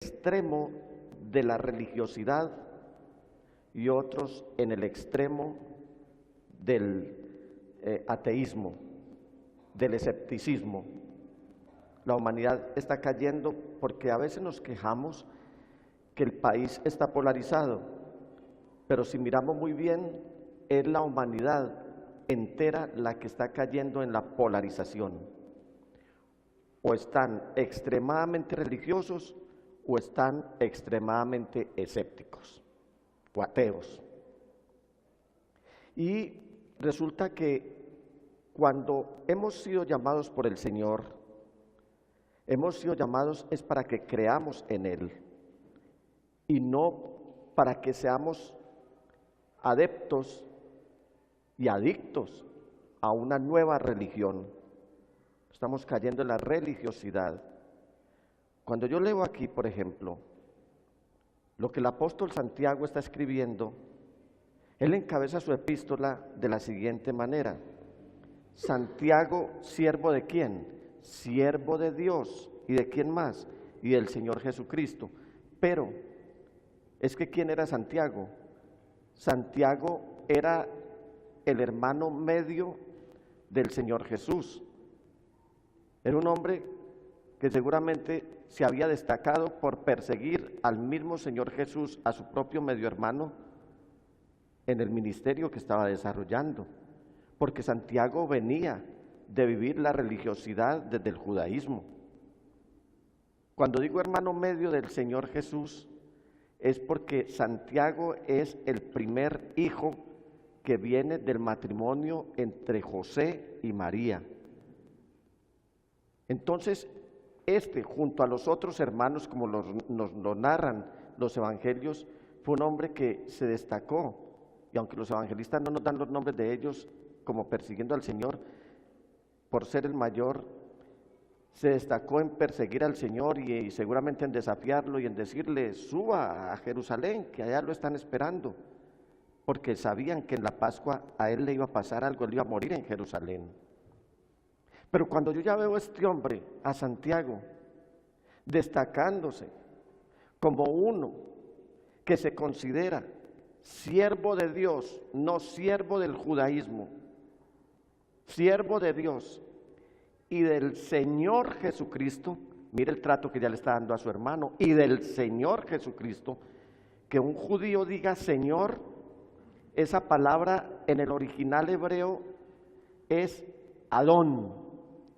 extremo de la religiosidad y otros en el extremo del ateísmo, del escepticismo. La humanidad está cayendo porque a veces nos quejamos que el país está polarizado, pero si miramos muy bien, es la humanidad entera la que está cayendo en la polarización. O están extremadamente religiosos o están extremadamente escépticos o ateos. Y resulta que cuando hemos sido llamados por el Señor, hemos sido llamados es para que creamos en Él y no para que seamos adeptos y adictos a una nueva religión. Estamos cayendo en la religiosidad. Cuando yo leo aquí, por ejemplo, lo que el apóstol Santiago está escribiendo, él encabeza su epístola de la siguiente manera: Santiago, ¿siervo de quién? Siervo de Dios. ¿Y de quién más? Y del Señor Jesucristo. Pero, es que ¿quién era Santiago? Santiago era el hermano medio del Señor Jesús. Era un hombre que seguramente se había destacado por perseguir al mismo Señor Jesús, a su propio medio hermano, en el ministerio que estaba desarrollando, porque Santiago venía de vivir la religiosidad desde el judaísmo. Cuando digo hermano medio del Señor Jesús, es porque Santiago es el primer hijo que viene del matrimonio entre José y María. Entonces, junto a los otros hermanos, como nos lo narran los evangelios, fue un hombre que se destacó, y aunque los evangelistas no nos dan los nombres de ellos como persiguiendo al Señor, por ser el mayor, se destacó en perseguir al Señor y seguramente en desafiarlo y en decirle: suba a Jerusalén, que allá lo están esperando, porque sabían que en la Pascua a él le iba a pasar algo, él iba a morir en Jerusalén. Pero cuando yo ya veo a este hombre, a Santiago, destacándose como uno que se considera siervo de Dios, no siervo del judaísmo, siervo de Dios y del Señor Jesucristo, mire el trato que ya le está dando a su hermano, y del Señor Jesucristo, que un judío diga Señor, esa palabra en el original hebreo es Adón,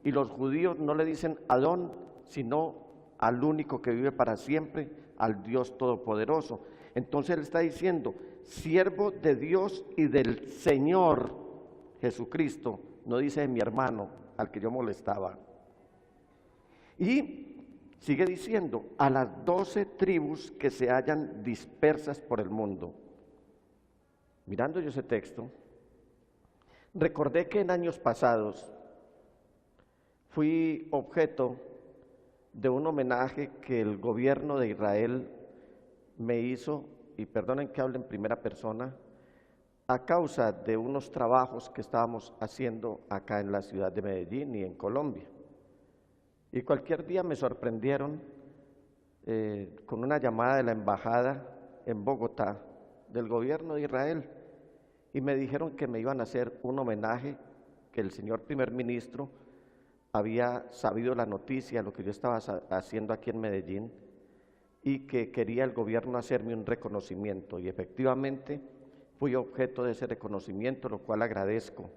y los judíos no le dicen Adón, sino al único que vive para siempre, al Dios Todopoderoso. Entonces él está diciendo, siervo de Dios y del Señor Jesucristo, no dice de mi hermano, al que yo molestaba. Y sigue diciendo, a las 12 tribus que se hallan dispersas por el mundo. Mirando yo ese texto, recordé que en años pasados fui objeto de un homenaje que el gobierno de Israel me hizo, y perdonen que hable en primera persona, a causa de unos trabajos que estábamos haciendo acá en la ciudad de Medellín y en Colombia. Y cualquier día me sorprendieron con una llamada de la embajada en Bogotá, del gobierno de Israel, y me dijeron que me iban a hacer un homenaje, que el señor primer ministro había sabido la noticia, lo que yo estaba haciendo aquí en Medellín, y que quería el gobierno hacerme un reconocimiento, y efectivamente fui objeto de ese reconocimiento, lo cual agradezco.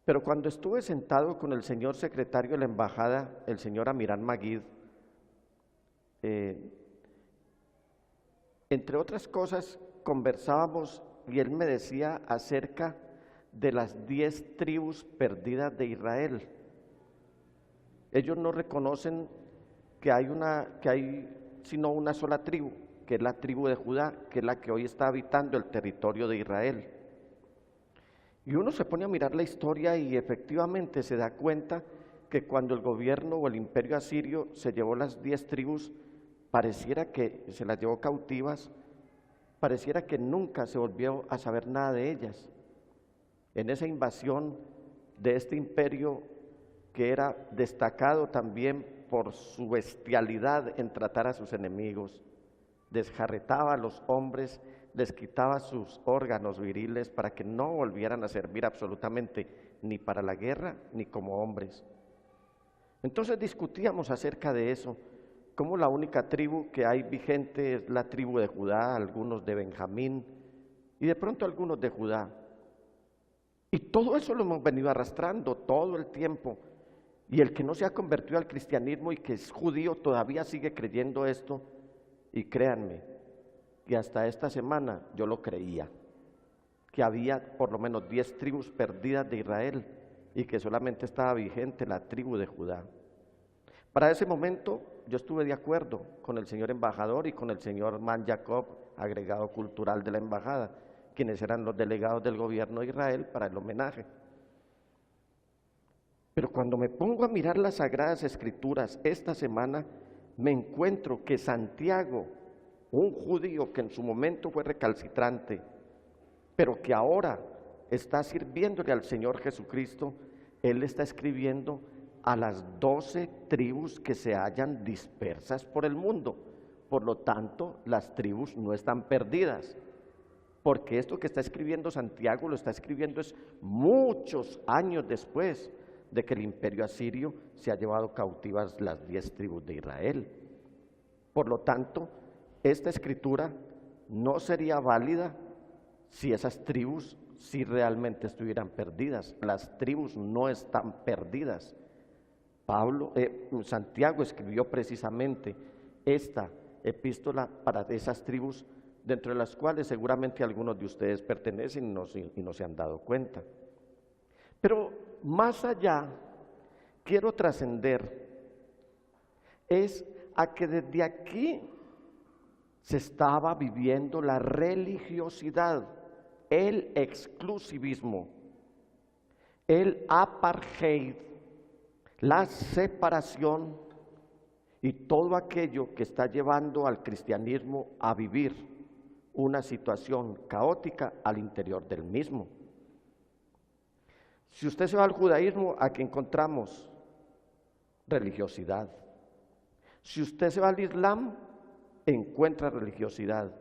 Pero cuando estuve sentado con el señor secretario de la embajada, el señor Amirán Maguid, entre otras cosas conversábamos y él me decía acerca de las 10 tribus perdidas de Israel. Ellos no reconocen que hay sino una sola tribu, que es la tribu de Judá, que es la que hoy está habitando el territorio de Israel. Y uno se pone a mirar la historia y efectivamente se da cuenta que cuando el gobierno o el imperio asirio se llevó las 10 tribus, pareciera que se las llevó cautivas, pareciera que nunca se volvió a saber nada de ellas. En esa invasión de este imperio que era destacado también por su bestialidad en tratar a sus enemigos, desjarretaba a los hombres, les quitaba sus órganos viriles para que no volvieran a servir absolutamente ni para la guerra ni como hombres. Entonces discutíamos acerca de eso, cómo la única tribu que hay vigente es la tribu de Judá, algunos de Benjamín y de pronto algunos de Judá. Y todo eso lo hemos venido arrastrando todo el tiempo. Y el que no se ha convertido al cristianismo y que es judío todavía sigue creyendo esto. Y créanme, que hasta esta semana yo lo creía, que había por lo menos 10 tribus perdidas de Israel y que solamente estaba vigente la tribu de Judá. Para ese momento yo estuve de acuerdo con el señor embajador y con el señor Man Jacob, agregado cultural de la embajada, quienes eran los delegados del gobierno de Israel para el homenaje. Pero cuando me pongo a mirar las Sagradas Escrituras esta semana, me encuentro que Santiago, un judío que en su momento fue recalcitrante, pero que ahora está sirviéndole al Señor Jesucristo, él está escribiendo a las 12 tribus que se hallan dispersas por el mundo. Por lo tanto, las tribus no están perdidas, porque esto que está escribiendo Santiago lo está escribiendo es muchos años después de que el imperio asirio se ha llevado cautivas las 10 tribus de Israel. Por lo tanto, esta escritura no sería válida si esas tribus sí realmente estuvieran perdidas. Las tribus no están perdidas. Santiago escribió precisamente esta epístola para esas tribus, dentro de las cuales seguramente algunos de ustedes pertenecen y no se han dado cuenta. Pero más allá, quiero trascender, es a que desde aquí se estaba viviendo la religiosidad, el exclusivismo, el apartheid, la separación y todo aquello que está llevando al cristianismo a vivir una situación caótica al interior del mismo. Si usted se va al judaísmo, aquí encontramos religiosidad. Si usted se va al islam, encuentra religiosidad.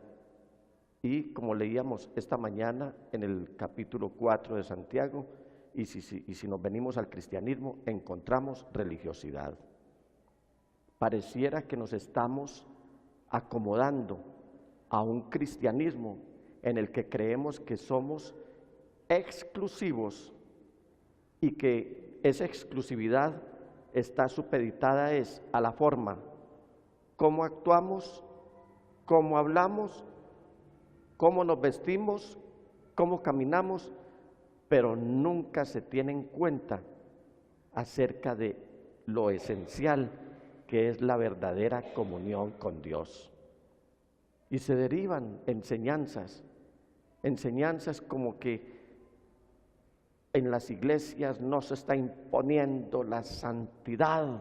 Y como leíamos esta mañana en el capítulo 4 de Santiago, y si nos venimos al cristianismo, encontramos religiosidad. Pareciera que nos estamos acomodando a un cristianismo en el que creemos que somos exclusivos y que esa exclusividad está supeditada a la forma, cómo actuamos, cómo hablamos, cómo nos vestimos, cómo caminamos, pero nunca se tiene en cuenta acerca de lo esencial que es la verdadera comunión con Dios. Y se derivan enseñanzas como que en las iglesias no se está imponiendo la santidad,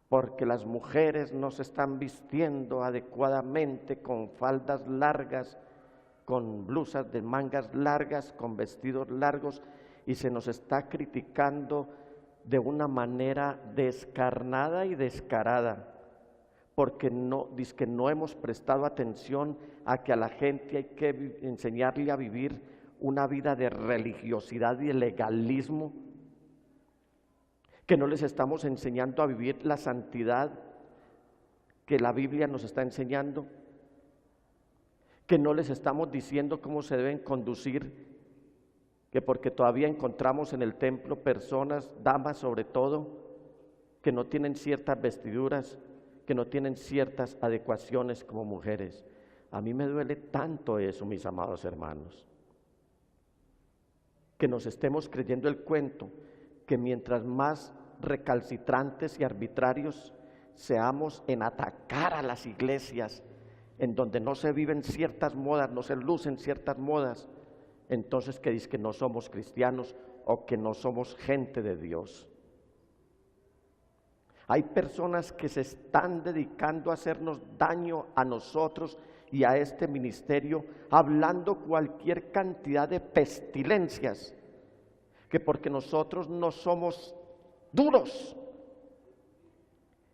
porque las mujeres no se están vistiendo adecuadamente con faldas largas, con blusas de mangas largas, con vestidos largos, y se nos está criticando de una manera descarnada y descarada, porque dizque no hemos prestado atención a que a la gente hay que enseñarle a vivir una vida de religiosidad y de legalismo, que no les estamos enseñando a vivir la santidad que la Biblia nos está enseñando, que no les estamos diciendo cómo se deben conducir, que porque todavía encontramos en el templo personas, damas sobre todo, que no tienen ciertas vestiduras, que no tienen ciertas adecuaciones como mujeres. A mí me duele tanto eso, mis amados hermanos, que nos estemos creyendo el cuento, que mientras más recalcitrantes y arbitrarios seamos en atacar a las iglesias, en donde no se viven ciertas modas, no se lucen ciertas modas, entonces que dice que no somos cristianos o que no somos gente de Dios. Hay personas que se están dedicando a hacernos daño a nosotros y a este ministerio, hablando cualquier cantidad de pestilencias, que porque nosotros no somos duros,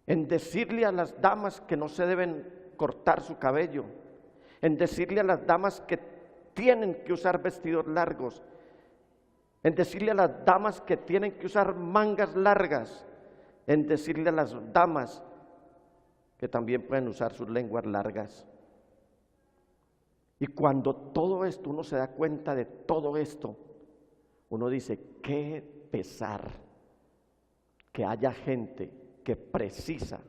en decirle a las damas que no se deben cortar su cabello, en decirle a las damas que tienen que usar vestidos largos, en decirle a las damas que tienen que usar mangas largas, en decirle a las damas que también pueden usar sus lenguas largas. Y cuando todo esto, uno se da cuenta de todo esto, uno dice, qué pesar que haya gente que precisa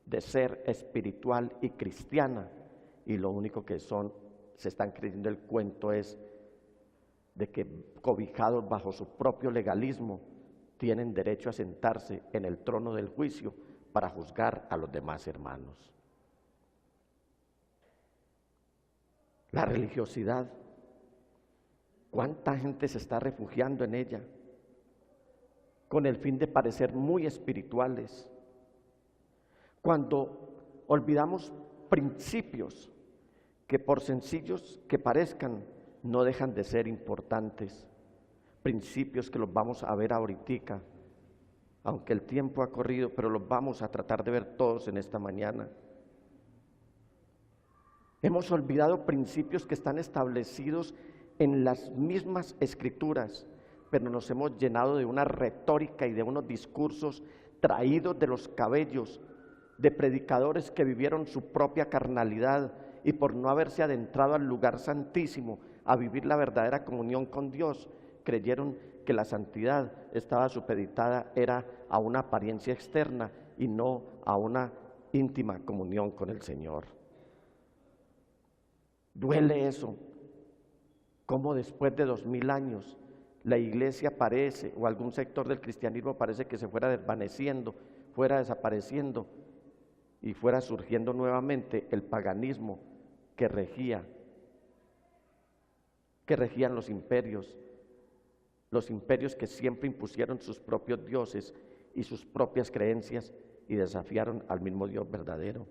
de ser espiritual y cristiana y lo único que se están creyendo el cuento es de que cobijados bajo su propio legalismo tienen derecho a sentarse en el trono del juicio para juzgar a los demás hermanos. La religiosidad, ¿cuánta gente se está refugiando en ella con el fin de parecer muy espirituales? Cuando olvidamos principios que por sencillos que parezcan no dejan de ser importantes, principios que los vamos a ver ahoritica, aunque el tiempo ha corrido, pero los vamos a tratar de ver todos en esta mañana. Hemos olvidado principios que están establecidos en las mismas escrituras, pero nos hemos llenado de una retórica y de unos discursos traídos de los cabellos, de predicadores que vivieron su propia carnalidad y por no haberse adentrado al lugar santísimo a vivir la verdadera comunión con Dios, creyeron que la santidad estaba supeditada era a una apariencia externa y no a una íntima comunión con el Señor. Duele eso, como después de 2000 años la iglesia parece, o algún sector del cristianismo parece que se fuera desvaneciendo, fuera desapareciendo y fuera surgiendo nuevamente el paganismo que regían los imperios que siempre impusieron sus propios dioses y sus propias creencias y desafiaron al mismo Dios verdadero.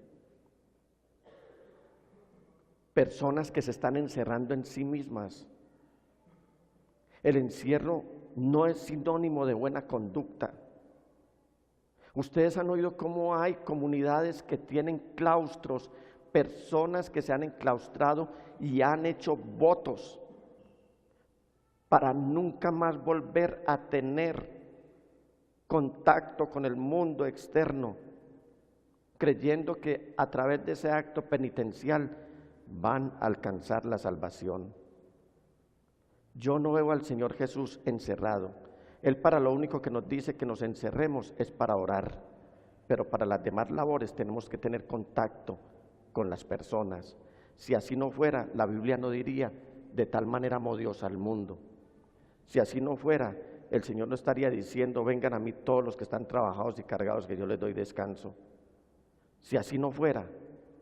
Personas que se están encerrando en sí mismas. El encierro no es sinónimo de buena conducta. Ustedes han oído cómo hay comunidades que tienen claustros, personas que se han enclaustrado y han hecho votos para nunca más volver a tener contacto con el mundo externo, creyendo que a través de ese acto penitencial van a alcanzar la salvación. Yo no veo al Señor Jesús encerrado. Él para lo único que nos dice que nos encerremos es para orar, pero para las demás labores tenemos que tener contacto con las personas. Si así no fuera, la Biblia no diría, de tal manera amó Dios al mundo. Si así no fuera, el Señor no estaría diciendo, vengan a mí todos los que están trabajados y cargados, que yo les doy descanso. Si así no fuera,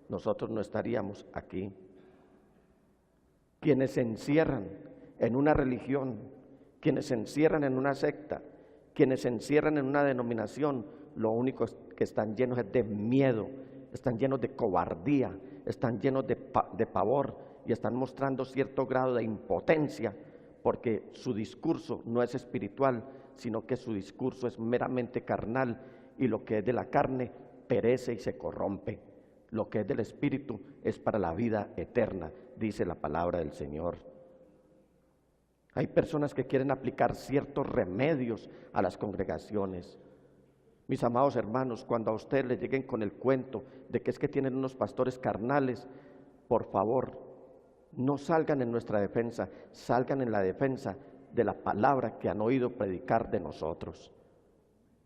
nosotros no estaríamos aquí. Quienes se encierran en una religión, quienes se encierran en una secta, quienes se encierran en una denominación, lo único que están llenos es de miedo, están llenos de cobardía, están llenos de pavor y están mostrando cierto grado de impotencia porque su discurso no es espiritual, sino que su discurso es meramente carnal y lo que es de la carne perece y se corrompe. Lo que es del Espíritu es para la vida eterna, dice la palabra del Señor. Hay personas que quieren aplicar ciertos remedios a las congregaciones. Mis amados hermanos, cuando a ustedes les lleguen con el cuento de que es que tienen unos pastores carnales, por favor, no salgan en nuestra defensa, salgan en la defensa de la palabra que han oído predicar de nosotros.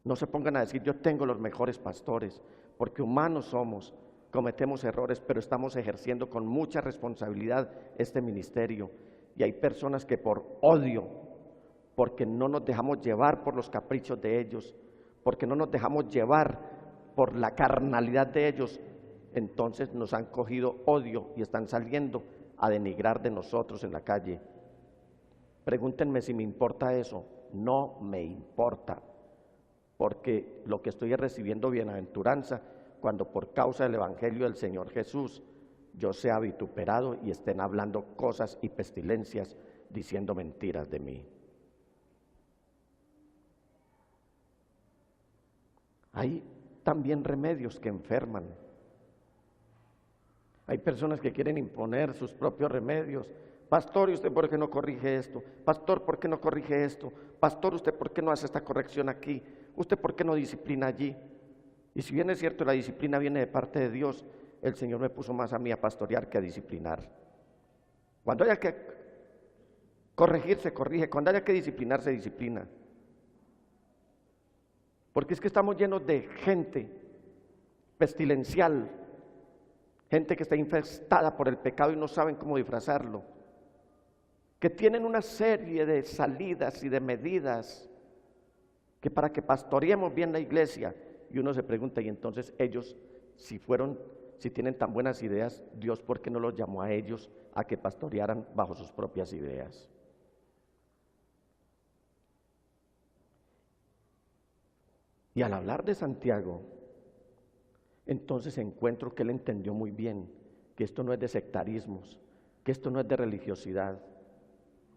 No se pongan a decir, yo tengo los mejores pastores, porque humanos somos, cometemos errores, pero estamos ejerciendo con mucha responsabilidad este ministerio. Y hay personas que por odio, porque no nos dejamos llevar por los caprichos de ellos, porque no nos dejamos llevar por la carnalidad de ellos, entonces nos han cogido odio y están saliendo a denigrar de nosotros en la calle. Pregúntenme si me importa eso. No me importa, porque lo que estoy es recibiendo bienaventuranza cuando por causa del Evangelio del Señor Jesús yo sea vituperado y estén hablando cosas y pestilencias, diciendo mentiras de mí. Hay también remedios que enferman. Hay personas que quieren imponer sus propios remedios. Pastor, ¿y usted por qué no corrige esto? Pastor, ¿por qué no corrige esto? Pastor, ¿usted por qué no hace esta corrección aquí? ¿Usted por qué no disciplina allí? Y si bien es cierto, la disciplina viene de parte de Dios, el Señor me puso más a mí a pastorear que a disciplinar. Cuando haya que corregir, se corrige. Cuando haya que disciplinar, se disciplina. Porque es que estamos llenos de gente pestilencial, gente que está infestada por el pecado y no saben cómo disfrazarlo, que tienen una serie de salidas y de medidas que para que pastoreemos bien la iglesia, y uno se pregunta, y entonces ellos, si tienen tan buenas ideas, Dios, ¿por qué no los llamó a ellos a que pastorearan bajo sus propias ideas? Y al hablar de Santiago, entonces encuentro que él entendió muy bien que esto no es de sectarismos, que esto no es de religiosidad,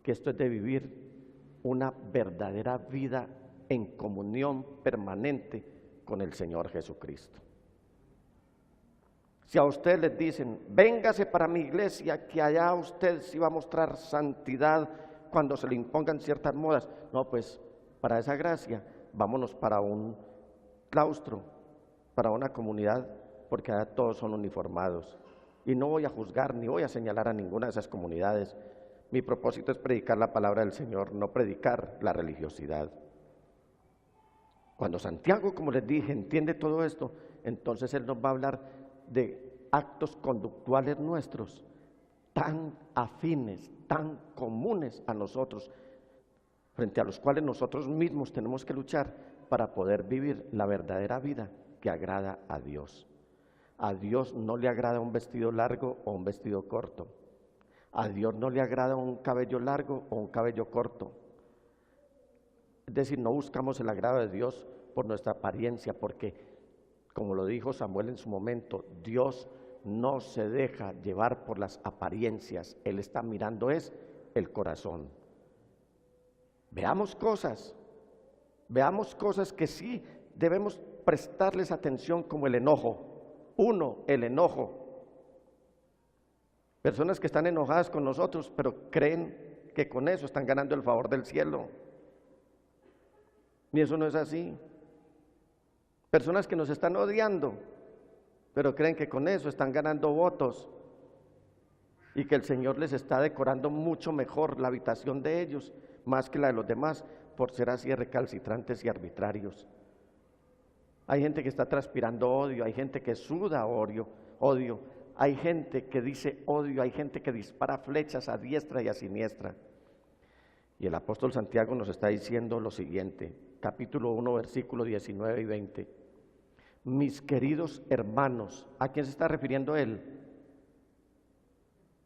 que esto es de vivir una verdadera vida en comunión permanente con el Señor Jesucristo. Si a ustedes les dicen, véngase para mi iglesia, que allá usted sí va a mostrar santidad cuando se le impongan ciertas modas, no, pues para esa gracia, vámonos para un claustro, para una comunidad, porque allá todos son uniformados. Y no voy a juzgar ni voy a señalar a ninguna de esas comunidades. Mi propósito es predicar la palabra del Señor, no predicar la religiosidad. Cuando Santiago, como les dije, entiende todo esto, entonces él nos va a hablar de actos conductuales nuestros tan afines, tan comunes a nosotros, frente a los cuales nosotros mismos tenemos que luchar para poder vivir la verdadera vida que agrada a Dios. A Dios no le agrada un vestido largo o un vestido corto. A Dios no le agrada un cabello largo o un cabello corto. Es decir, no buscamos el agrado de Dios por nuestra apariencia, porque, como lo dijo Samuel en su momento, Dios no se deja llevar por las apariencias. Él está mirando es el corazón. Veamos cosas que sí debemos prestarles atención, como el enojo. Uno, el enojo. Personas que están enojadas con nosotros, pero creen que con eso están ganando el favor del cielo. Y eso no es así. Personas que nos están odiando, pero creen que con eso están ganando votos y que el Señor les está decorando mucho mejor la habitación de ellos, más que la de los demás, por ser así recalcitrantes y arbitrarios. Hay gente que está transpirando odio, hay gente que suda odio, hay gente que dice odio, hay gente que dispara flechas a diestra y a siniestra. Y el apóstol Santiago nos está diciendo lo siguiente, capítulo 1, versículos 19 y 20. Mis queridos hermanos, ¿a quién se está refiriendo él?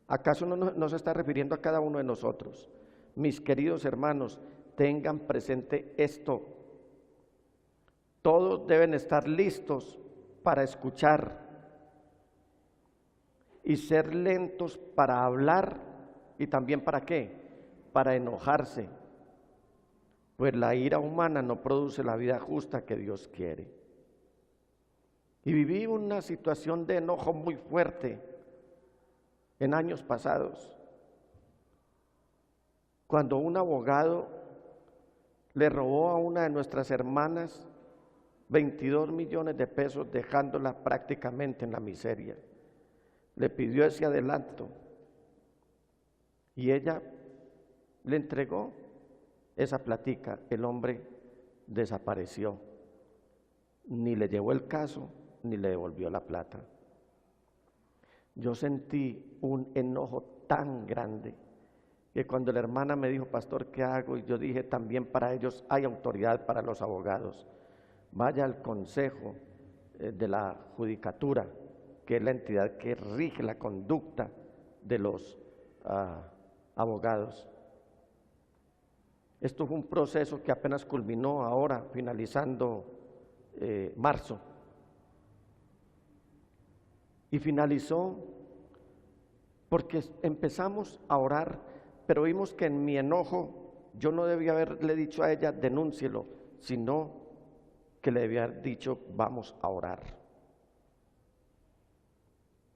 ¿Acaso no se está refiriendo a cada uno de nosotros? Mis queridos hermanos, tengan presente esto. Todos deben estar listos para escuchar y ser lentos para hablar, y también ¿para qué? Para enojarse, pues la ira humana no produce la vida justa que Dios quiere. Y viví una situación de enojo muy fuerte en años pasados, cuando un abogado le robó a una de nuestras hermanas 22 millones de pesos, dejándola prácticamente en la miseria. Le pidió ese adelanto y ella le entregó esa platica. El hombre desapareció, ni le llevó el caso, ni le devolvió la plata. Yo sentí un enojo tan grande que cuando la hermana me dijo, pastor, ¿qué hago? Y yo dije, también para ellos hay autoridad para los abogados. Vaya al consejo de la judicatura, que es la entidad que rige la conducta de los abogados. Esto fue un proceso que apenas culminó ahora, finalizando marzo. Y finalizó porque empezamos a orar, pero vimos que en mi enojo yo no debía haberle dicho a ella, denúncielo, sino que le debía haber dicho, vamos a orar.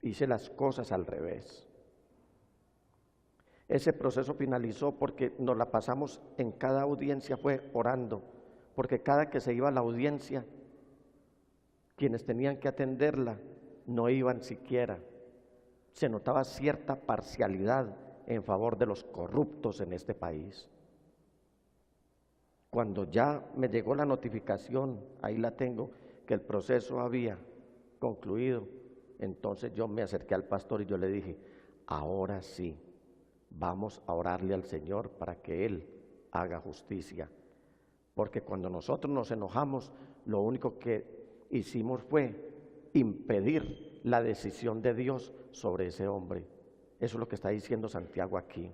Hice las cosas al revés. Ese proceso finalizó porque nos la pasamos en cada audiencia fue orando, porque cada que se iba a la audiencia, quienes tenían que atenderla no iban siquiera. Se notaba cierta parcialidad en favor de los corruptos en este país. Cuando ya me llegó la notificación, ahí la tengo, que el proceso había concluido, entonces yo me acerqué al pastor y yo le dije, ahora sí, vamos a orarle al Señor para que Él haga justicia. Porque cuando nosotros nos enojamos, lo único que hicimos fue impedir la decisión de Dios sobre ese hombre. Eso es lo que está diciendo Santiago aquí.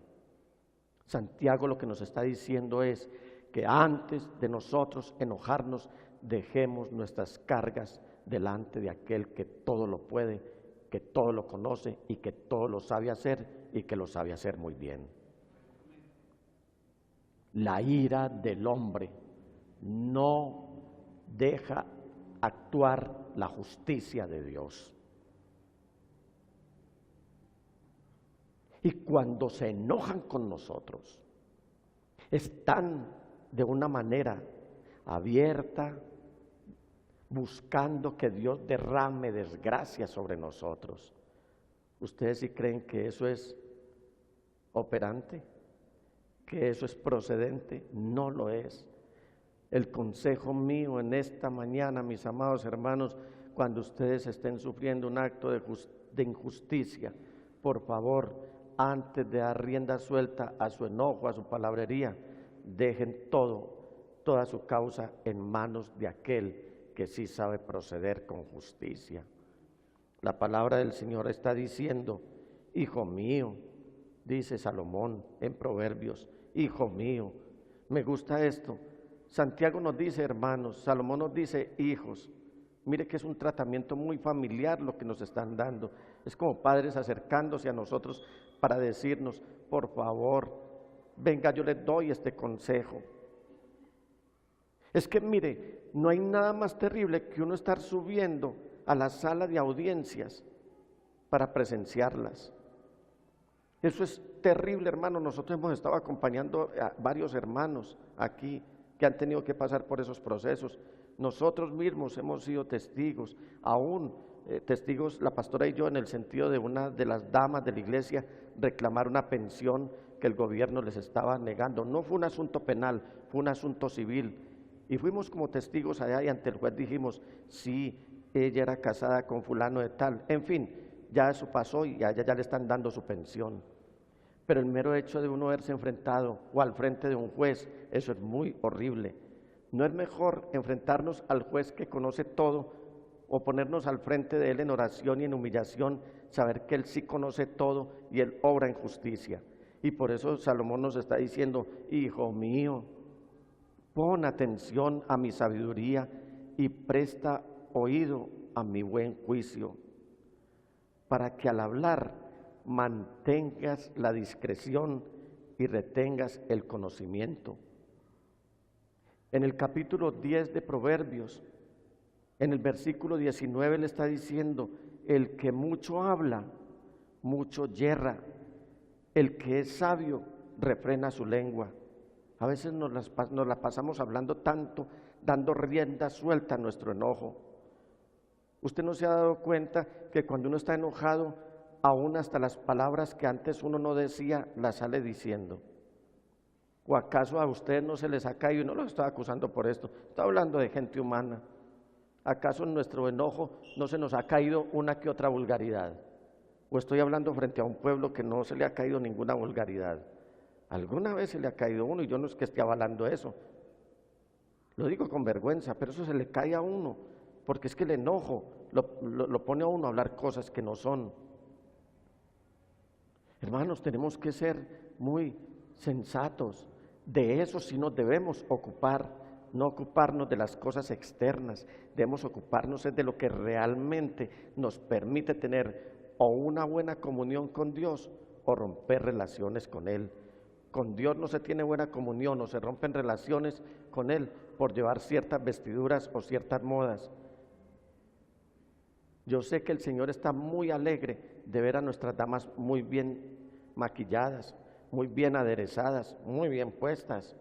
Santiago lo que nos está diciendo es que antes de nosotros enojarnos, dejemos nuestras cargas delante de aquel que todo lo puede, que todo lo conoce y que todo lo sabe hacer y que lo sabe hacer muy bien. La ira del hombre no deja actuar la justicia de Dios. Y cuando se enojan con nosotros, están de una manera abierta, buscando que Dios derrame desgracia sobre nosotros. ¿Ustedes sí creen que eso es operante? ¿Que eso es procedente? No lo es. El consejo mío en esta mañana, mis amados hermanos, cuando ustedes estén sufriendo un acto de injusticia, por favor, antes de dar rienda suelta a su enojo, a su palabrería, dejen toda su causa en manos de aquel que sí sabe proceder con justicia. La palabra del Señor está diciendo, hijo mío, dice Salomón en Proverbios, hijo mío, me gusta esto. Santiago nos dice hermanos, Salomón nos dice hijos. Mire que es un tratamiento muy familiar lo que nos están dando. Es como padres acercándose a nosotros para decirnos, por favor, venga, yo les doy este consejo. Es que mire, no hay nada más terrible que uno estar subiendo a la sala de audiencias para presenciarlas. Eso es terrible, hermano. Nosotros hemos estado acompañando a varios hermanos aquí que han tenido que pasar por esos procesos. Nosotros mismos hemos sido testigos, aún testigos, la pastora y yo, en el sentido de una de las damas de la iglesia reclamar una pensión que el gobierno les estaba negando. No fue un asunto penal, fue un asunto civil. Y fuimos como testigos allá y ante el juez dijimos, sí, ella era casada con fulano de tal. En fin, ya eso pasó y a ella ya le están dando su pensión. Pero el mero hecho de uno haberse enfrentado o al frente de un juez, eso es muy horrible. ¿No es mejor enfrentarnos al juez que conoce todo o ponernos al frente de él en oración y en humillación, saber que él sí conoce todo y él obra en justicia? Y por eso Salomón nos está diciendo, hijo mío, pon atención a mi sabiduría y presta oído a mi buen juicio, para que al hablar mantengas la discreción y retengas el conocimiento. En el capítulo 10 de Proverbios, en el versículo 19 le está diciendo, el que mucho habla, mucho yerra, el que es sabio, refrena su lengua. A veces nos la pasamos hablando tanto, dando rienda suelta a nuestro enojo. ¿Usted no se ha dado cuenta que cuando uno está enojado, aún hasta las palabras que antes uno no decía, las sale diciendo? ¿O acaso a ustedes no se les ha caído? Y no los estoy acusando por esto, estoy hablando de gente humana. ¿Acaso en nuestro enojo no se nos ha caído una que otra vulgaridad? ¿O estoy hablando frente a un pueblo que no se le ha caído ninguna vulgaridad? Alguna vez se le ha caído uno, y yo no es que esté avalando eso, lo digo con vergüenza, pero eso se le cae a uno, porque es que el enojo lo pone a uno a hablar cosas que no son. Hermanos, tenemos que ser muy sensatos, de eso sí nos debemos ocupar, no ocuparnos de las cosas externas, debemos ocuparnos de lo que realmente nos permite tener o una buena comunión con Dios o romper relaciones con Él. Con Dios no se tiene buena comunión o se rompen relaciones con Él por llevar ciertas vestiduras o ciertas modas. Yo sé que el Señor está muy alegre de ver a nuestras damas muy bien maquilladas, muy bien aderezadas, muy bien puestas.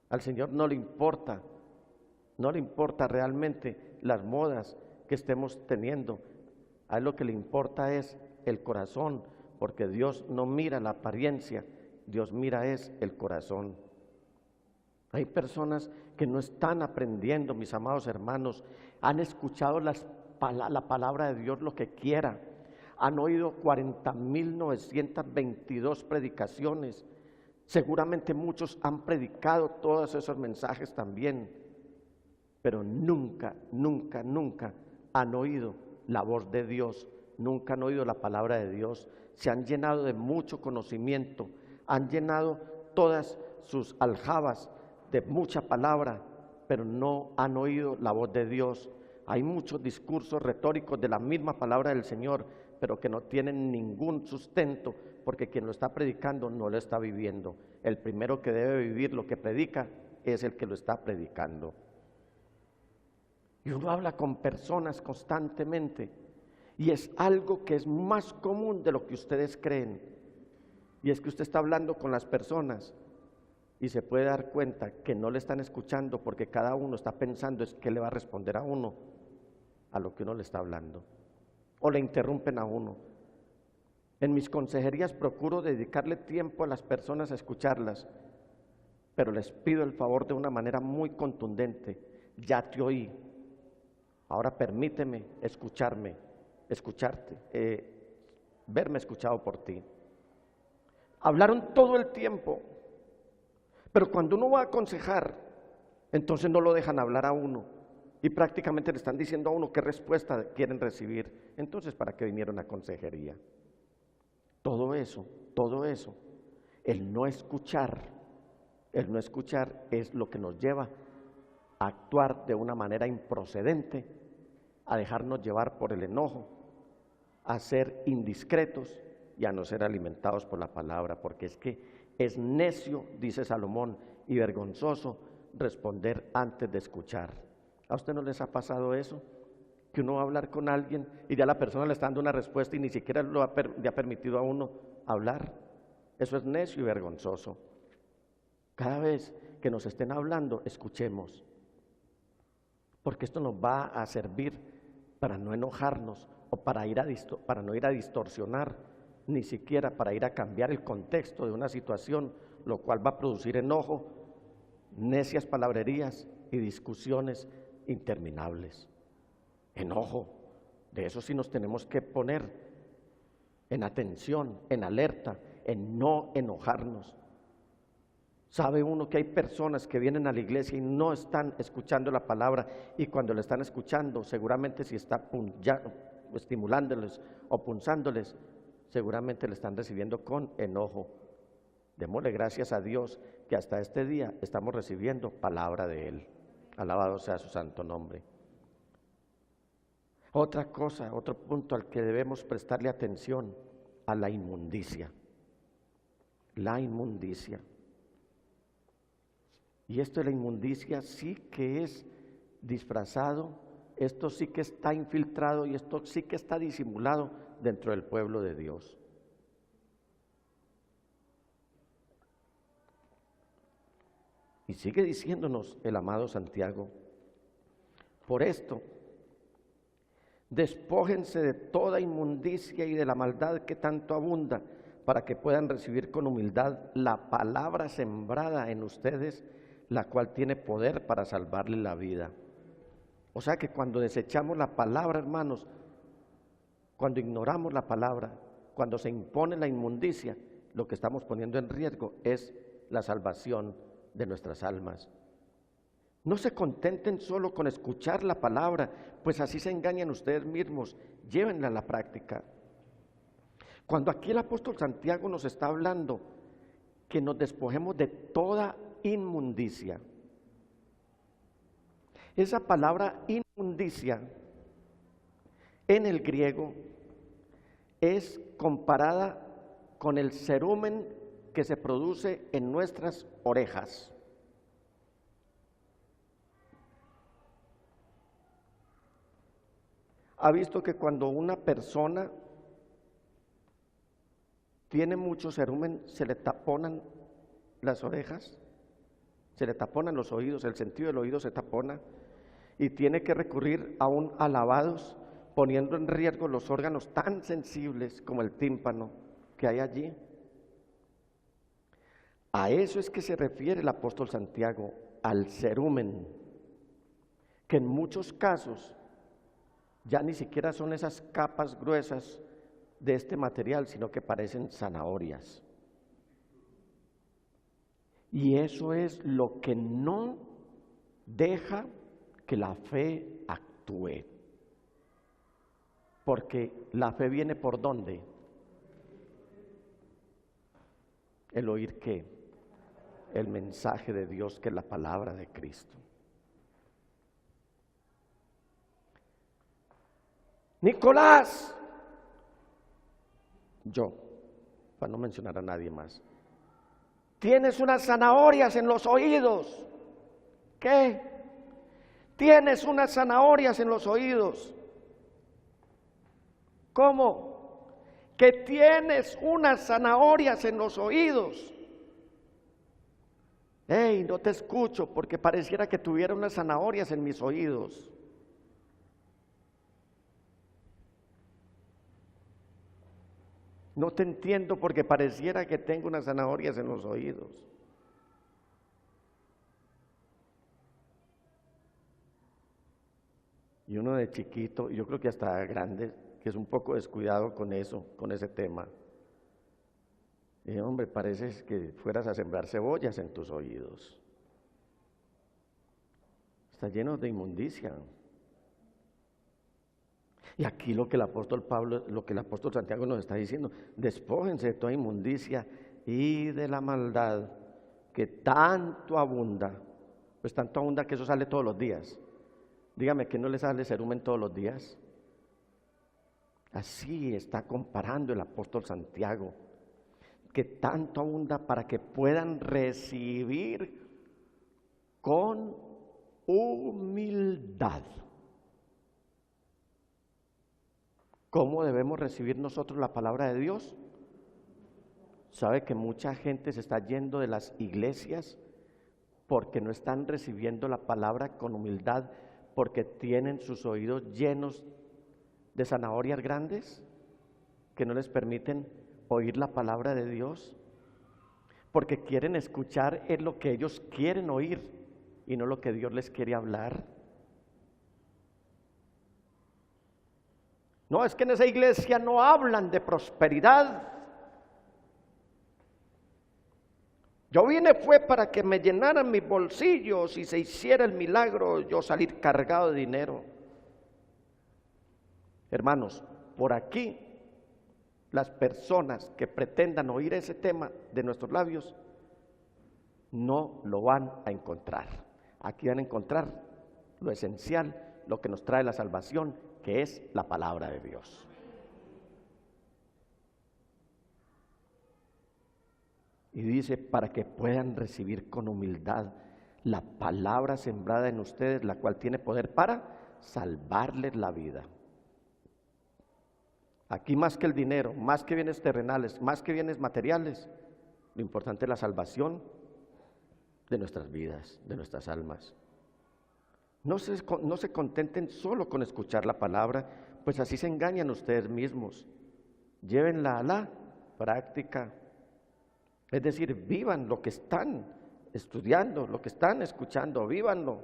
Al Señor no le importa realmente las modas que estemos teniendo. A Él lo que le importa es el corazón, porque Dios no mira la apariencia, Dios mira es el corazón. Hay personas que no están aprendiendo, mis amados hermanos, han escuchado la palabra de Dios lo que quiera, han oído 40.922 predicaciones, seguramente muchos han predicado todos esos mensajes también, pero nunca han oído la voz de Dios, nunca han oído la palabra de Dios. Se han llenado de mucho conocimiento, han llenado todas sus aljabas de mucha palabra, pero no han oído la voz de Dios. Hay muchos discursos retóricos de la misma palabra del Señor, pero que no tienen ningún sustento, porque quien lo está predicando no lo está viviendo. El primero que debe vivir lo que predica es el que lo está predicando. Y uno habla con personas constantemente, y es algo que es más común de lo que ustedes creen. Y es que usted está hablando con las personas y se puede dar cuenta que no le están escuchando, porque cada uno está pensando es qué le va a responder a uno a lo que uno le está hablando, o le interrumpen a uno. En mis consejerías procuro dedicarle tiempo a las personas a escucharlas, pero les pido el favor de una manera muy contundente: ya te oí, ahora permíteme escucharte, verme escuchado por ti. Hablaron todo el tiempo, pero cuando uno va a aconsejar, entonces no lo dejan hablar a uno y prácticamente le están diciendo a uno qué respuesta quieren recibir. Entonces, ¿para qué vinieron a consejería? Todo eso, el no escuchar es lo que nos lleva a actuar de una manera improcedente, a dejarnos llevar por el enojo, a ser indiscretos y a no ser alimentados por la palabra, porque es que es necio, dice Salomón, y vergonzoso responder antes de escuchar. ¿A usted no les ha pasado eso? Que uno va a hablar con alguien y ya la persona le está dando una respuesta y ni siquiera le ha permitido a uno hablar. Eso es necio y vergonzoso. Cada vez que nos estén hablando, escuchemos, porque esto nos va a servir para no enojarnos o para no ir a distorsionar, ni siquiera para ir a cambiar el contexto de una situación, lo cual va a producir enojo, necias palabrerías y discusiones interminables. Enojo, de eso sí nos tenemos que poner en atención, en alerta, en no enojarnos. Sabe uno que hay personas que vienen a la iglesia y no están escuchando la palabra, y cuando la están escuchando, seguramente si está estimulándoles o punzándoles, seguramente le están recibiendo con enojo. Démosle gracias a Dios que hasta este día estamos recibiendo palabra de Él. Alabado sea su santo nombre. Otra cosa, otro punto al que debemos prestarle atención: a la inmundicia. La inmundicia. Y esto de la inmundicia sí que es disfrazado, esto sí que está infiltrado y esto sí que está disimulado dentro del pueblo de Dios. Y sigue diciéndonos el amado Santiago: por esto, despójense de toda inmundicia y de la maldad que tanto abunda, para que puedan recibir con humildad la palabra sembrada en ustedes, la cual tiene poder para salvarle la vida. O sea que cuando desechamos la palabra, hermanos, cuando ignoramos la palabra, cuando se impone la inmundicia, lo que estamos poniendo en riesgo es la salvación de nuestras almas. No se contenten solo con escuchar la palabra, pues así se engañan ustedes mismos. Llévenla a la práctica. Cuando aquí el apóstol Santiago nos está hablando que nos despojemos de toda inmundicia, esa palabra inmundicia en el griego es comparada con el cerumen que se produce en nuestras orejas. ¿Ha visto que cuando una persona tiene mucho cerumen, se le taponan las orejas, se le taponan los oídos, el sentido del oído se tapona y tiene que recurrir a lavados, poniendo en riesgo los órganos tan sensibles como el tímpano que hay allí? A eso es que se refiere el apóstol Santiago, al cerumen, que en muchos casos ya ni siquiera son esas capas gruesas de este material, sino que parecen zanahorias. Y eso es lo que no deja que la fe actúe. Porque la fe viene ¿por dónde? El oír ¿qué? El mensaje de Dios, que es la palabra de Cristo. Nicolás, yo, para no mencionar a nadie más, tienes unas zanahorias en los oídos. ¿Qué? Tienes unas zanahorias en los oídos. ¿Cómo? Que tienes unas zanahorias en los oídos. Hey, no te escucho porque pareciera que tuviera unas zanahorias en mis oídos. No te entiendo porque pareciera que tengo unas zanahorias en los oídos. Y uno de chiquito, yo creo que hasta grande, que es un poco descuidado con eso, con ese tema. Y hombre, parece que fueras a sembrar cebollas en tus oídos. Está lleno de inmundicia. Y aquí lo que el apóstol Pablo, lo que el apóstol Santiago nos está diciendo: despójense de toda inmundicia y de la maldad que tanto abunda. Pues tanto abunda que eso sale todos los días. Dígame, ¿que no les sale cerumen todos los días? Así está comparando el apóstol Santiago, que tanto abunda para que puedan recibir con humildad. ¿Cómo debemos recibir nosotros la palabra de Dios? ¿Sabe que mucha gente se está yendo de las iglesias porque no están recibiendo la palabra con humildad, porque tienen sus oídos llenos de zanahorias grandes que no les permiten oír la palabra de Dios? Porque quieren escuchar es lo que ellos quieren oír y no lo que Dios les quiere hablar. No, es que en esa iglesia no hablan de prosperidad. Yo vine fue para que me llenaran mis bolsillos y se hiciera el milagro, yo salir cargado de dinero. Hermanos, por aquí las personas que pretendan oír ese tema de nuestros labios no lo van a encontrar. Aquí van a encontrar lo esencial, lo que nos trae la salvación, que es la palabra de Dios. Y dice, para que puedan recibir con humildad la palabra sembrada en ustedes, la cual tiene poder para salvarles la vida. Aquí más que el dinero, más que bienes terrenales, más que bienes materiales, lo importante es la salvación de nuestras vidas, de nuestras almas. No se contenten solo con escuchar la palabra, pues así se engañan ustedes mismos. Llévenla a la práctica. Es decir, vivan lo que están estudiando, lo que están escuchando, vívanlo.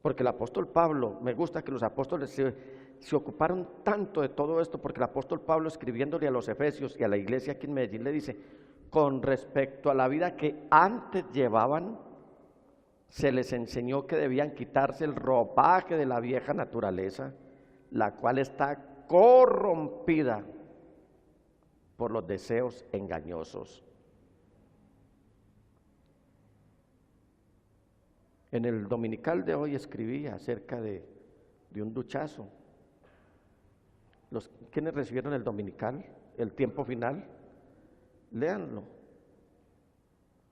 Porque el apóstol Pablo, me gusta que los apóstoles se ocuparon tanto de todo esto, porque el apóstol Pablo, escribiéndole a los Efesios y a la iglesia aquí en Medellín, le dice: con respecto a la vida que antes llevaban, se les enseñó que debían quitarse el ropaje de la vieja naturaleza, la cual está corrompida por los deseos engañosos. En el dominical de hoy escribí acerca de un duchazo. ¿Quiénes recibieron el dominical, el tiempo final? Léanlo.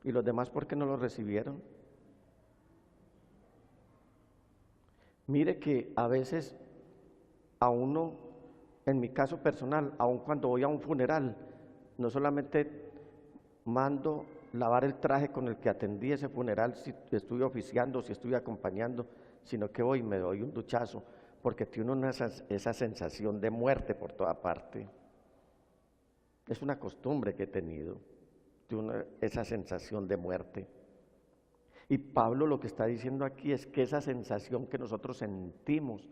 ¿Y los demás por qué no lo recibieron? Mire que a veces a uno, en mi caso personal, aun cuando voy a un funeral, no solamente mando lavar el traje con el que atendí ese funeral, si estuve oficiando, si estuve acompañando, sino que voy y me doy un duchazo, porque tiene esa sensación de muerte por toda parte. Es una costumbre que he tenido, esa sensación de muerte. Y Pablo lo que está diciendo aquí es que esa sensación que nosotros sentimos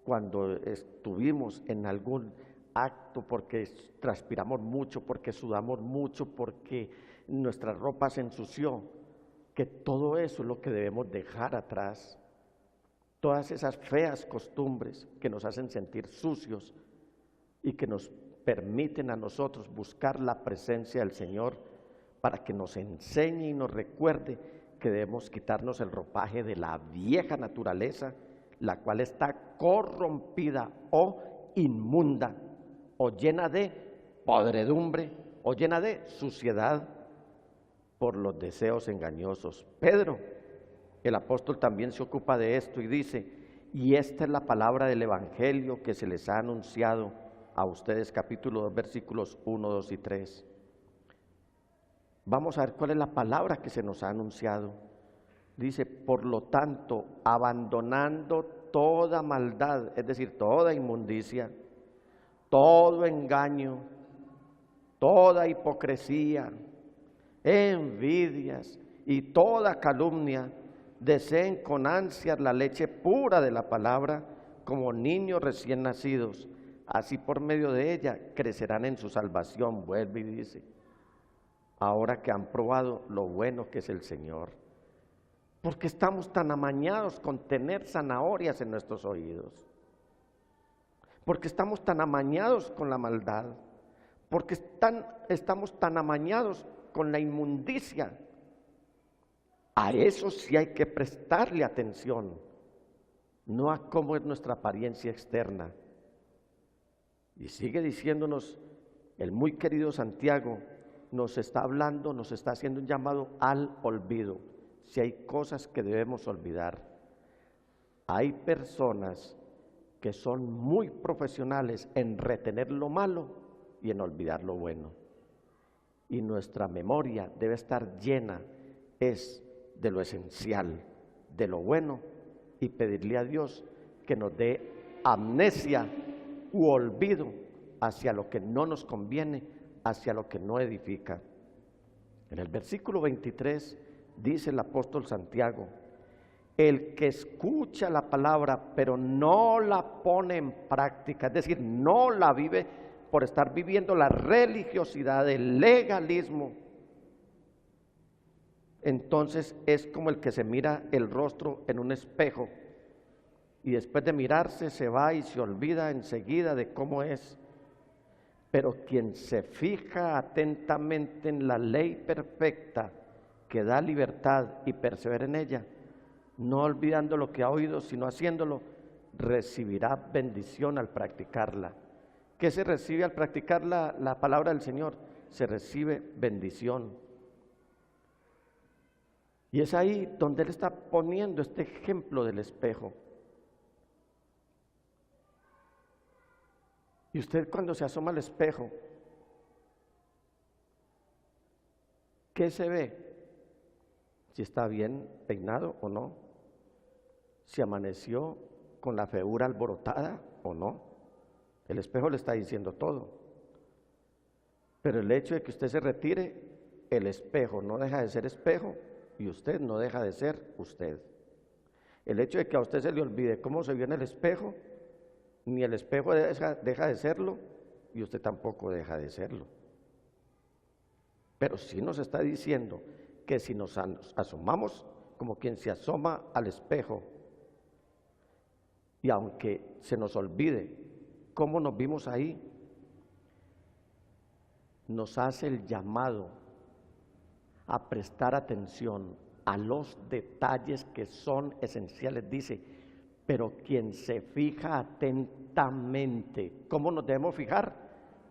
cuando estuvimos en algún acto, porque transpiramos mucho, porque sudamos mucho, porque nuestra ropa se ensució, que todo eso es lo que debemos dejar atrás. Todas esas feas costumbres que nos hacen sentir sucios y que nos permiten a nosotros buscar la presencia del Señor para que nos enseñe y nos recuerde que debemos quitarnos el ropaje de la vieja naturaleza, la cual está corrompida o inmunda, o llena de podredumbre, o llena de suciedad por los deseos engañosos. Pedro, el apóstol, también se ocupa de esto y dice: y esta es la palabra del evangelio que se les ha anunciado a ustedes, capítulo 2, versículos 1, 2 y 3. Vamos a ver cuál es la palabra que se nos ha anunciado. Dice: por lo tanto, abandonando toda maldad, es decir, toda inmundicia, todo engaño, toda hipocresía, envidias y toda calumnia, deseen con ansias la leche pura de la palabra, como niños recién nacidos. Así por medio de ella crecerán en su salvación. Vuelve y dice: ahora que han probado lo bueno que es el Señor. Porque estamos tan amañados con tener zanahorias en nuestros oídos. Porque estamos tan amañados con la maldad. Porque estamos tan amañados con la inmundicia. A eso sí hay que prestarle atención, no a cómo es nuestra apariencia externa. Y sigue diciéndonos el muy querido Santiago, nos está hablando, nos está haciendo un llamado al olvido. Si hay cosas que debemos olvidar. Hay personas que son muy profesionales en retener lo malo y en olvidar lo bueno. Y nuestra memoria debe estar llena de lo esencial, de lo bueno, y pedirle a Dios que nos dé amnesia u olvido hacia lo que no nos conviene, hacia lo que no edifica. En el versículo 23 dice el apóstol Santiago: el que escucha la palabra pero no la pone en práctica, es decir, no la vive por estar viviendo la religiosidad, el legalismo, entonces es como el que se mira el rostro en un espejo y después de mirarse se va y se olvida enseguida de cómo es. Pero quien se fija atentamente en la ley perfecta que da libertad y persevera en ella, no olvidando lo que ha oído, sino haciéndolo, recibirá bendición al practicarla. ¿Qué se recibe al practicar la palabra del Señor? Se recibe bendición. Y es ahí donde Él está poniendo este ejemplo del espejo. Y usted, cuando se asoma al espejo, ¿qué se ve? Si está bien peinado o no, si amaneció con la figura alborotada o no. El espejo le está diciendo todo. Pero el hecho de que usted se retire, el espejo no deja de ser espejo y usted no deja de ser usted. El hecho de que a usted se le olvide cómo se vio en el espejo, ni el espejo deja de serlo y usted tampoco deja de serlo. Pero sí nos está diciendo que si nos asomamos como quien se asoma al espejo, y aunque se nos olvide cómo nos vimos ahí, nos hace el llamado a prestar atención a los detalles que son esenciales. Dice: pero quien se fija atentamente. ¿Cómo nos debemos fijar?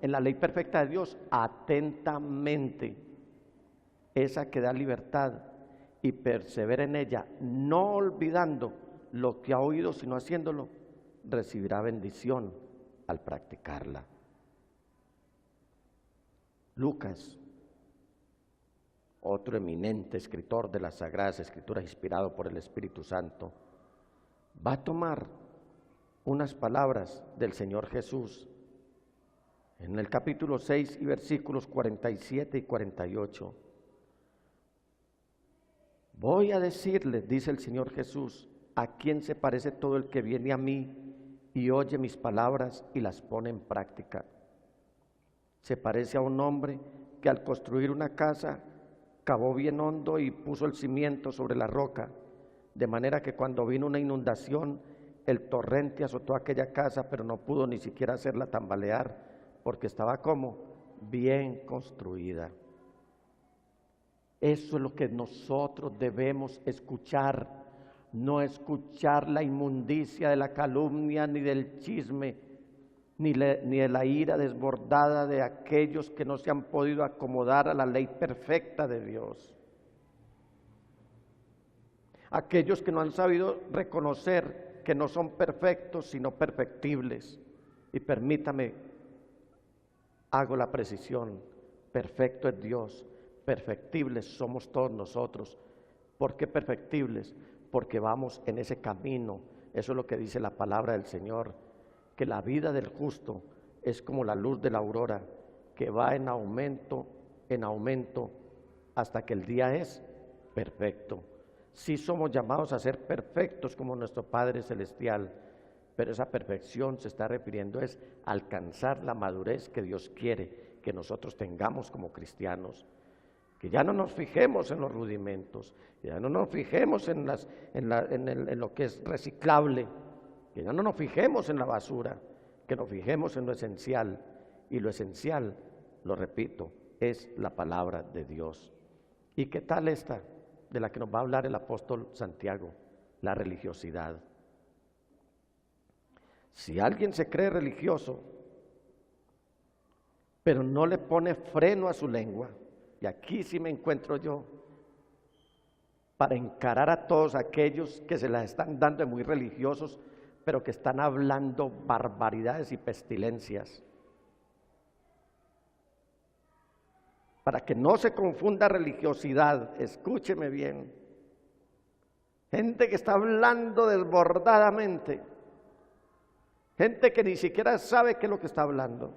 En la ley perfecta de Dios, atentamente. esa que da libertad, y persevera en ella, no olvidando lo que ha oído, sino haciéndolo, recibirá bendición al practicarla. Lucas, otro eminente escritor de las Sagradas Escrituras, inspirado por el Espíritu Santo, va a tomar unas palabras del Señor Jesús en el capítulo 6 y versículos 47 y 48. Voy a decirles, dice el Señor Jesús, a quién se parece todo el que viene a mí y oye mis palabras y las pone en práctica. Se parece a un hombre que al construir una casa cavó bien hondo y puso el cimiento sobre la roca, de manera que cuando vino una inundación, el torrente azotó aquella casa, pero no pudo ni siquiera hacerla tambalear, porque estaba como bien construida. Eso es lo que nosotros debemos escuchar, no escuchar la inmundicia de la calumnia, ni del chisme, ni de la ira desbordada de aquellos que no se han podido acomodar a la ley perfecta de Dios. Aquellos que no han sabido reconocer que no son perfectos, sino perfectibles. Y permítame, hago la precisión, perfecto es Dios, perfectibles somos todos nosotros. ¿Por qué perfectibles? Porque vamos en ese camino. Eso es lo que dice la palabra del Señor, que la vida del justo es como la luz de la aurora, que va en aumento, hasta que el día es perfecto. Sí somos llamados a ser perfectos como nuestro Padre Celestial, pero esa perfección se está refiriendo es alcanzar la madurez que Dios quiere que nosotros tengamos como cristianos. Que ya no nos fijemos en los rudimentos, que ya no nos fijemos en lo que es reciclable, que ya no nos fijemos en la basura, que nos fijemos en lo esencial. Y lo esencial, lo repito, es la palabra de Dios. ¿Y qué tal esta de la que nos va a hablar el apóstol Santiago? La religiosidad. Si alguien se cree religioso, pero no le pone freno a su lengua, y aquí sí me encuentro yo, para encarar a todos aquellos que se las están dando de muy religiosos, pero que están hablando barbaridades y pestilencias. Para que no se confunda religiosidad, escúcheme bien. Gente que está hablando desbordadamente, gente que ni siquiera sabe qué es lo que está hablando,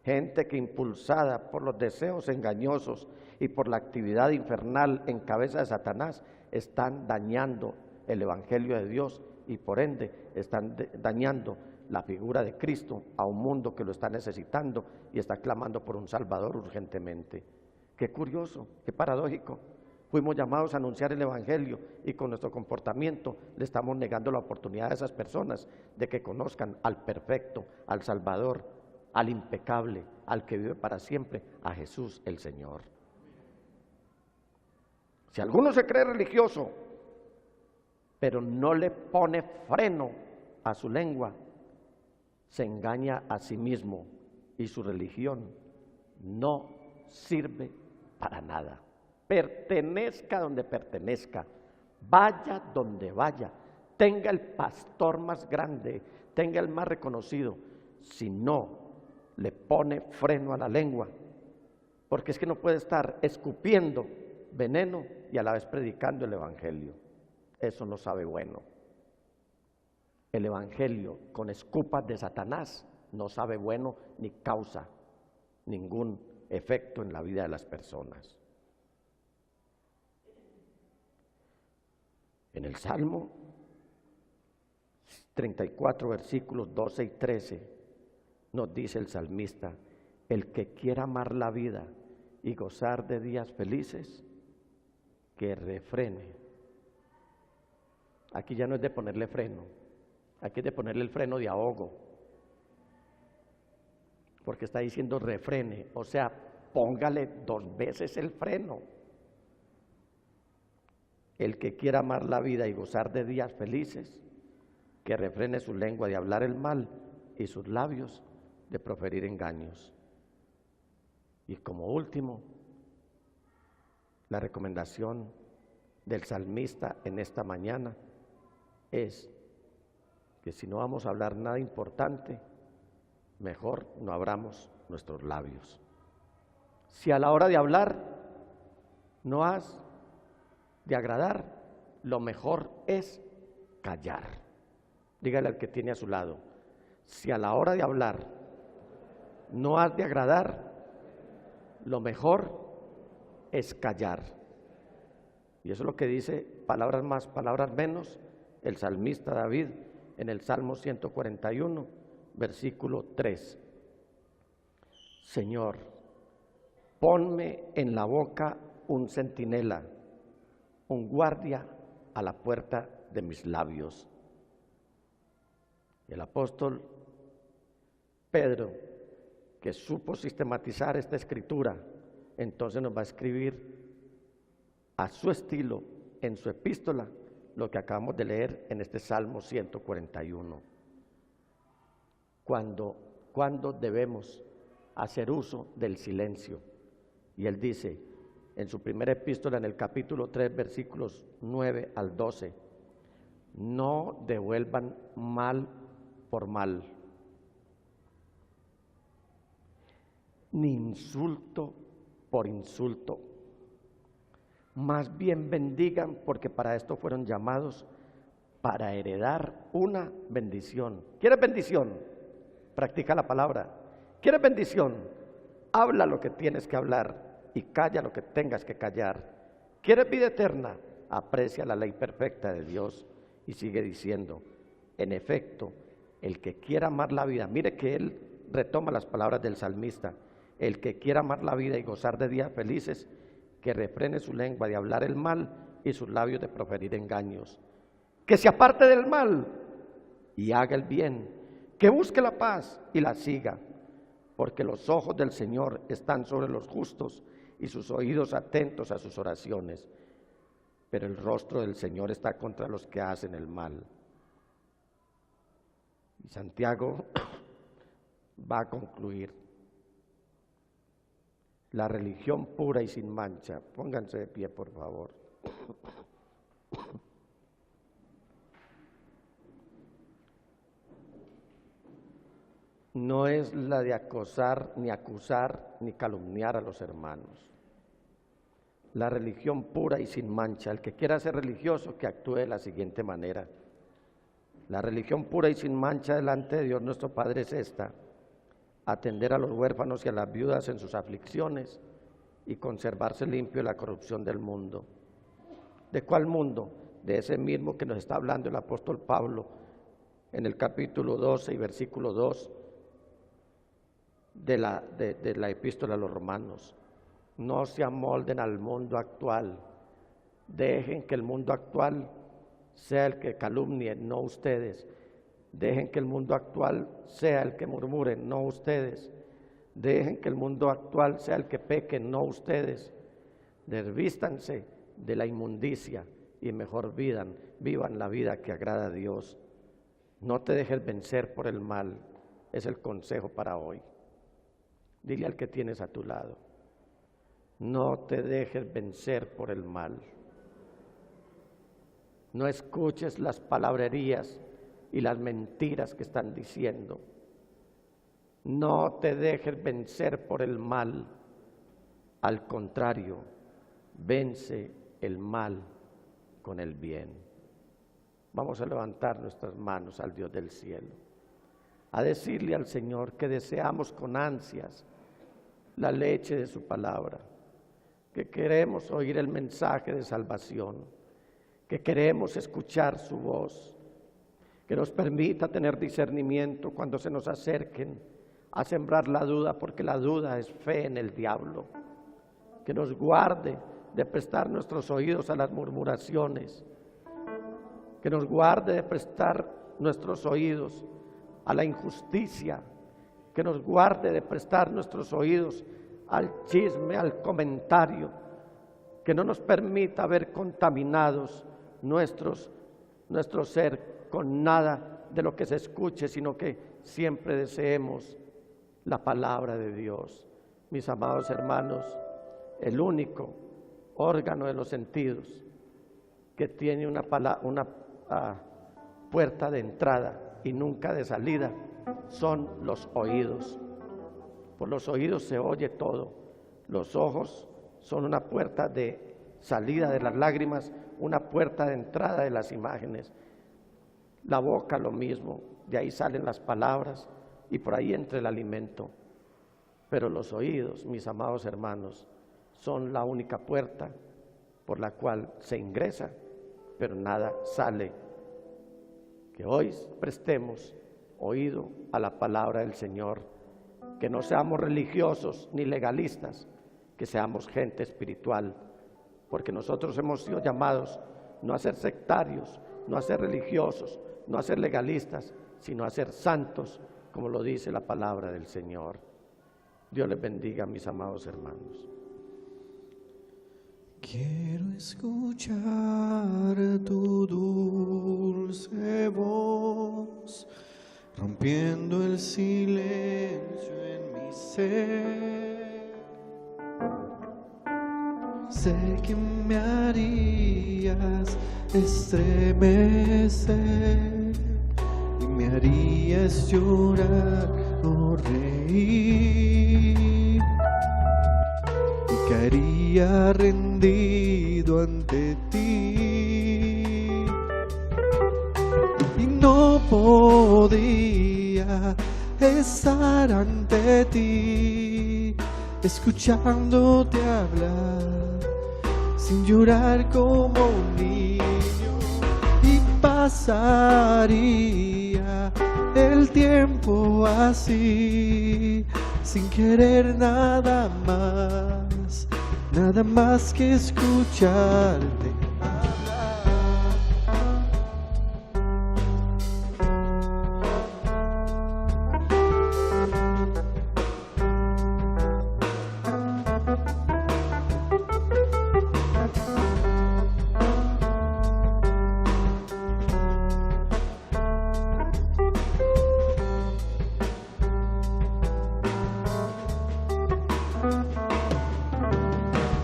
gente que impulsada por los deseos engañosos y por la actividad infernal en cabeza de Satanás, están dañando el Evangelio de Dios y por ende están dañando la figura de Cristo a un mundo que lo está necesitando y está clamando por un Salvador urgentemente. Qué curioso, qué paradójico. Fuimos llamados a anunciar el Evangelio y con nuestro comportamiento le estamos negando la oportunidad a esas personas de que conozcan al perfecto, al Salvador, al impecable, al que vive para siempre, a Jesús el Señor. Si alguno se cree religioso, pero no le pone freno a su lengua, se engaña a sí mismo y su religión no sirve para nada. Pertenezca donde pertenezca, vaya donde vaya, tenga el pastor más grande, tenga el más reconocido, si no le pone freno a la lengua, porque es que no puede estar escupiendo veneno y a la vez predicando el Evangelio. Eso no sabe bueno. El Evangelio con escupas de Satanás no sabe bueno ni causa ningún efecto en la vida de las personas. En el Salmo 34, versículos 12 y 13, nos dice el salmista: el que quiera amar la vida y gozar de días felices, que refrene. Aquí ya no es de ponerle freno, aquí es de ponerle el freno de ahogo, porque está diciendo refrene, o sea, póngale 2 veces el freno. El que quiera amar la vida y gozar de días felices, que refrene su lengua de hablar el mal y sus labios de proferir engaños. Y como último, La recomendación del salmista en esta mañana es que si no vamos a hablar nada importante, mejor no abramos nuestros labios. Si a la hora de hablar no has de agradar, lo mejor es callar. Dígale al que tiene a su lado, si a la hora de hablar no has de agradar, lo mejor es callar. Y eso es lo que dice, palabras más, palabras menos, el salmista David en el Salmo 141, versículo 3. Señor, ponme en la boca un centinela, un guardia a la puerta de mis labios. El apóstol Pedro, que supo sistematizar esta escritura, entonces nos va a escribir a su estilo, en su epístola, lo que acabamos de leer en este Salmo 141. Cuando debemos hacer uso del silencio. Y él dice en su primera epístola, en el capítulo 3, versículos 9 al 12, no devuelvan mal por mal, ni insulto por insulto. Más bien bendigan, porque para esto fueron llamados, para heredar una bendición. ¿Quieres bendición? Practica la palabra. ¿Quieres bendición? Habla lo que tienes que hablar y calla lo que tengas que callar. ¿Quieres vida eterna? Aprecia la ley perfecta de Dios. Y sigue diciendo, en efecto, el que quiera amar la vida, mire que él retoma las palabras del salmista, el que quiera amar la vida y gozar de días felices, que refrene su lengua de hablar el mal y sus labios de proferir engaños. Que se aparte del mal y haga el bien, que busque la paz y la siga, porque los ojos del Señor están sobre los justos y sus oídos atentos a sus oraciones, pero el rostro del Señor está contra los que hacen el mal. Y Santiago va a concluir. La religión pura y sin mancha. Pónganse de pie, por favor. No es la de acosar, ni acusar, ni calumniar a los hermanos. La religión pura y sin mancha. El que quiera ser religioso, que actúe de la siguiente manera. La religión pura y sin mancha delante de Dios nuestro Padre es esta: atender a los huérfanos y a las viudas en sus aflicciones y conservarse limpio de la corrupción del mundo. ¿De cuál mundo? De ese mismo que nos está hablando el apóstol Pablo en el capítulo 12 y versículo 2 de la epístola a los Romanos. No se amolden al mundo actual, dejen que el mundo actual sea el que calumnie, no ustedes. Dejen que el mundo actual sea el que murmure, no ustedes. Dejen que el mundo actual sea el que peque, no ustedes. Desvístanse de la inmundicia y mejor vivan la vida que agrada a Dios. No te dejes vencer por el mal, es el consejo para hoy. Dile al que tienes a tu lado, no te dejes vencer por el mal. No escuches las palabrerías y las mentiras que están diciendo. No te dejes vencer por el mal. Al contrario, vence el mal con el bien. Vamos a levantar nuestras manos al Dios del cielo, a decirle al Señor que deseamos con ansias la leche de su palabra, que queremos oír el mensaje de salvación, que queremos escuchar su voz, que nos permita tener discernimiento cuando se nos acerquen a sembrar la duda, porque la duda es fe en el diablo, que nos guarde de prestar nuestros oídos a las murmuraciones, que nos guarde de prestar nuestros oídos a la injusticia, que nos guarde de prestar nuestros oídos al chisme, al comentario, que no nos permita ver contaminados nuestro ser con nada de lo que se escuche, sino que siempre deseemos la palabra de Dios. Mis amados hermanos, el único órgano de los sentidos que tiene una puerta de entrada y nunca de salida, son los oídos. Por los oídos se oye todo. Los ojos son una puerta de salida de las lágrimas, una puerta de entrada de las imágenes. La boca lo mismo, de ahí salen las palabras y por ahí entra el alimento. Pero los oídos, mis amados hermanos, son la única puerta por la cual se ingresa, pero nada sale. Que hoy prestemos oído a la palabra del Señor, que no seamos religiosos ni legalistas, que seamos gente espiritual, porque nosotros hemos sido llamados no a ser sectarios, no a ser religiosos, no a ser legalistas, sino a ser santos, como lo dice la palabra del Señor. Dios les bendiga, mis amados hermanos. Quiero escuchar tu dulce voz, rompiendo el silencio en mi ser. Sé que me harías estremecer y me harías llorar o reír, y caería rendido ante ti, y no podría estar ante ti escuchándote hablar sin llorar como un niño, y pasaría el tiempo así sin querer nada más que escucharte hablar.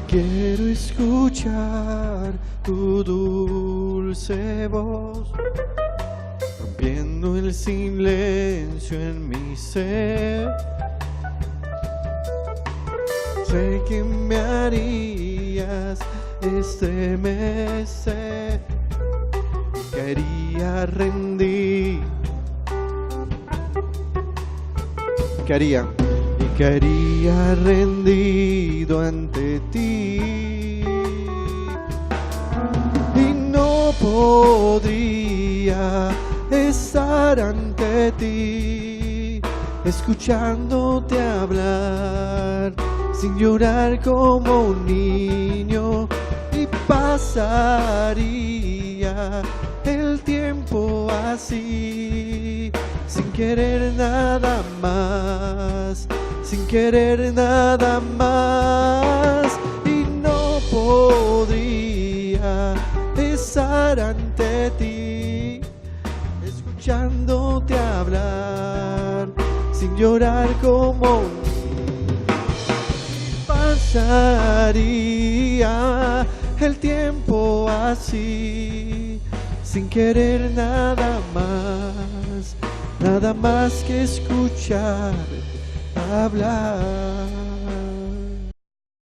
Quiero escuchar tu dulce voz, rompiendo el silencio en mi ser. Sé que me harías estremecer, caería rendido, caería rendido ante ti, y no podría estar ante ti escuchándote hablar sin llorar como un niño, y pasaría el tiempo así sin querer nada más, sin querer nada más, y no podría estar ante ti escuchándote hablar sin llorar como un niño. Pasaría el tiempo así sin querer nada más que escuchar hablar.